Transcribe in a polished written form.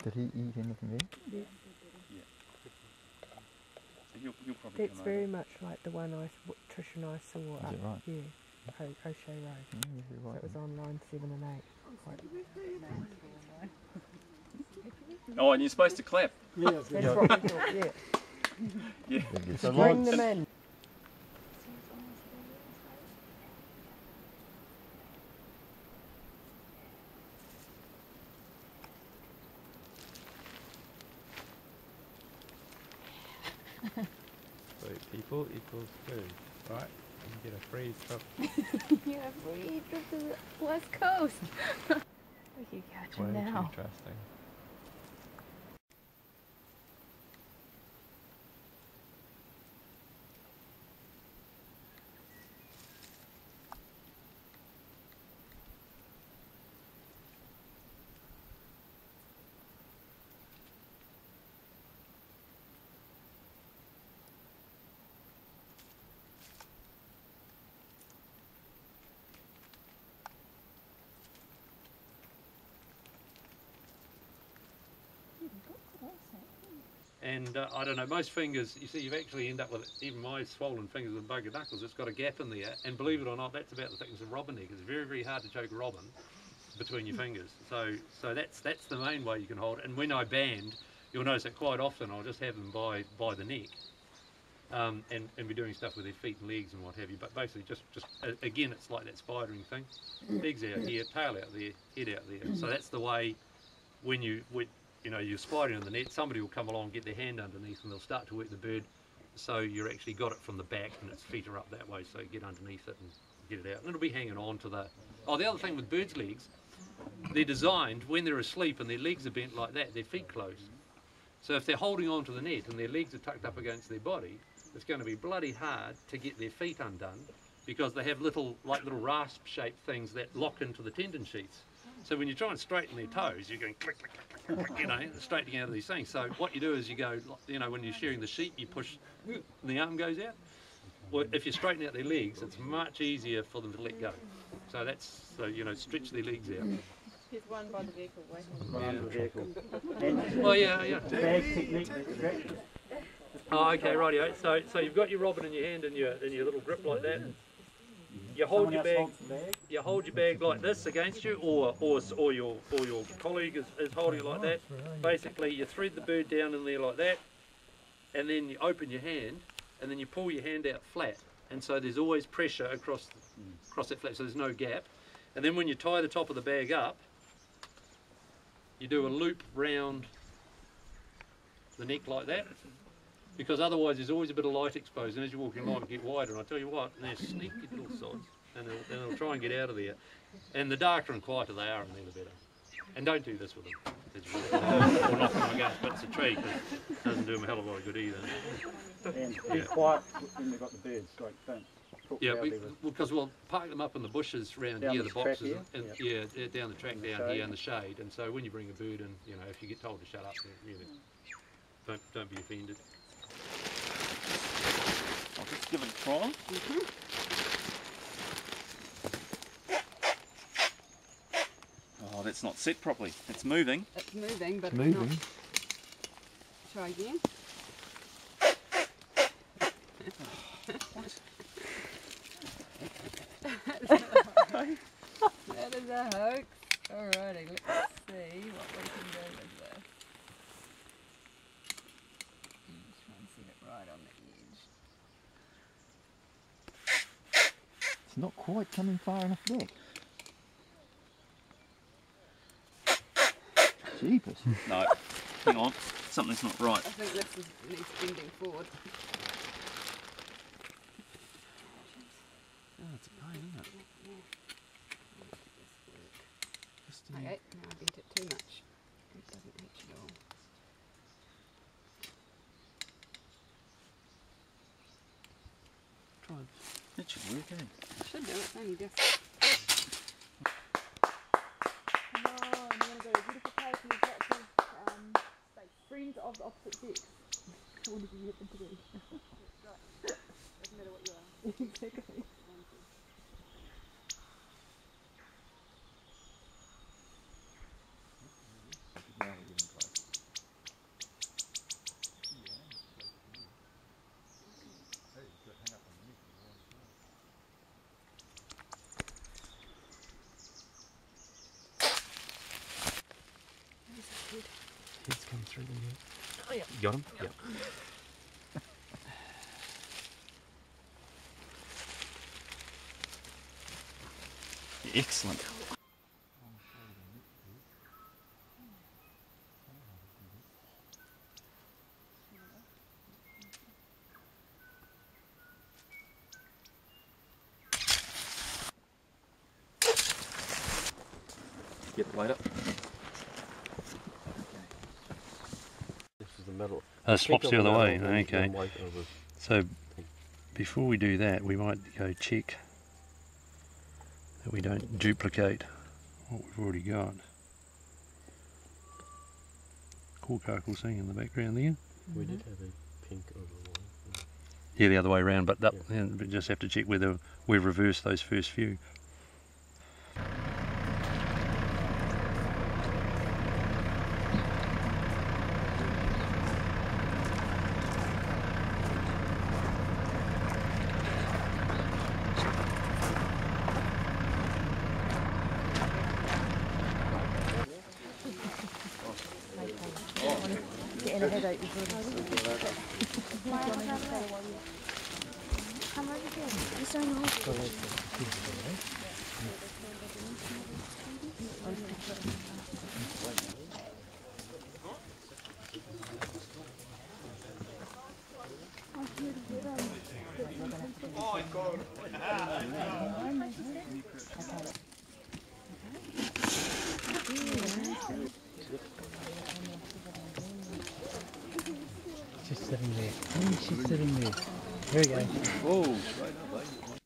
Did he eat anything there? Yeah. So you'll probably That's very much like the one Trish and I saw up right? here, O'Shea Road. Right. It was on line 7 and 8. Oh, and you're supposed to clap. Yeah, that's what we thought, yeah. Yeah. So bring them in. So people equals food, right? You get a free trip. Yeah, free trip to the West Coast. We can catch him Way now. too trusting. And I don't know, most fingers, you see, you actually end up with, even my swollen fingers with bugger knuckles, it's got a gap in there, and believe it or not, that's about the thickness of robin egg. It's very, very hard to choke a robin between your fingers. So that's the main way you can hold it. And when I band, you'll notice that quite often I'll just have them by the neck, and be doing stuff with their feet and legs and what have you. But basically, just again, it's like that spidering thing. Legs out here, tail out there, head out there. So that's the way when you're spiding in the net, somebody will come along, get their hand underneath, and they'll start to work the bird. So you're actually got it from the back, and its feet are up that way. So you get underneath it and get it out, and it'll be hanging on to the. Oh, the other thing with birds' legs, they're designed when they're asleep and their legs are bent like that, their feet close. So if they're holding on to the net and their legs are tucked up against their body, it's going to be bloody hard to get their feet undone because they have little rasp-shaped things that lock into the tendon sheaths. So when you try and straighten their toes, you're going click, click, click, click, click, straightening out of these things. So what you do is you go, when you're shearing the sheep, you push, and the arm goes out. Well, if you straighten out their legs, it's much easier for them to let go. So stretch their legs out. There's one by the vehicle waiting. Yeah. The vehicle. Well, yeah. Bag technique. Oh, okay, rightio. So you've got your robin in your hand and your little grip like that. You hold your bag. You hold your bag like this against you, or your colleague is holding it like that. Basically, you thread the bird down in there like that, and then you open your hand, and then you pull your hand out flat, and so there's always pressure across that flap, so there's no gap. And then when you tie the top of the bag up, you do a loop round the neck like that, because otherwise there's always a bit of light exposed, and as you're walking along it get wider, and I tell you what, they're sneaky little sods, and they'll try and get out of there. And the darker and quieter they are, and the better. And don't do this with them. Or knock them against bits of tree, because it doesn't do them a hell of a lot of good either. And be quiet when they've got the birds, like don't talk because we'll park them up in the bushes around down here, the boxes, here? and down the track down here in the shade. And so when you bring a bird in, if you get told to shut up, don't be offended. I'll just give it a try. Oh, that's not set properly. It's moving. It's moving, but Moving. it's not. Try again. That is a hoax. Alrighty, let's see what we can do with this. Just try and set it right on the edge. It's not quite coming far enough back. Jeepers. No, hang on. Something's not right. I think this needs bending forward. Oh, it's a pain, isn't it? Okay, now I bent it too much. It doesn't reach at all. Try it. That should work, eh? Should do it, it's only just. No, I'm going to go to a beautiful place and we've got to friends of the opposite sex. Whatever you happen to be. Right. Doesn't matter what you are. Exactly. Now we're getting close. Got him? Yep. Excellent. Get the light up. This is the middle. Swaps the other way, okay. White over. So before we do that, we might go check that we don't duplicate what we've already got. Cork thing in the background there. We did have a pink over one. Yeah, the other way around, but that, we just have to check whether we've reversed those first few. Getting a headache before Come over here. Just down the hall. She's sitting there. She's sitting there. Here we go. Whoa, straight up, eh?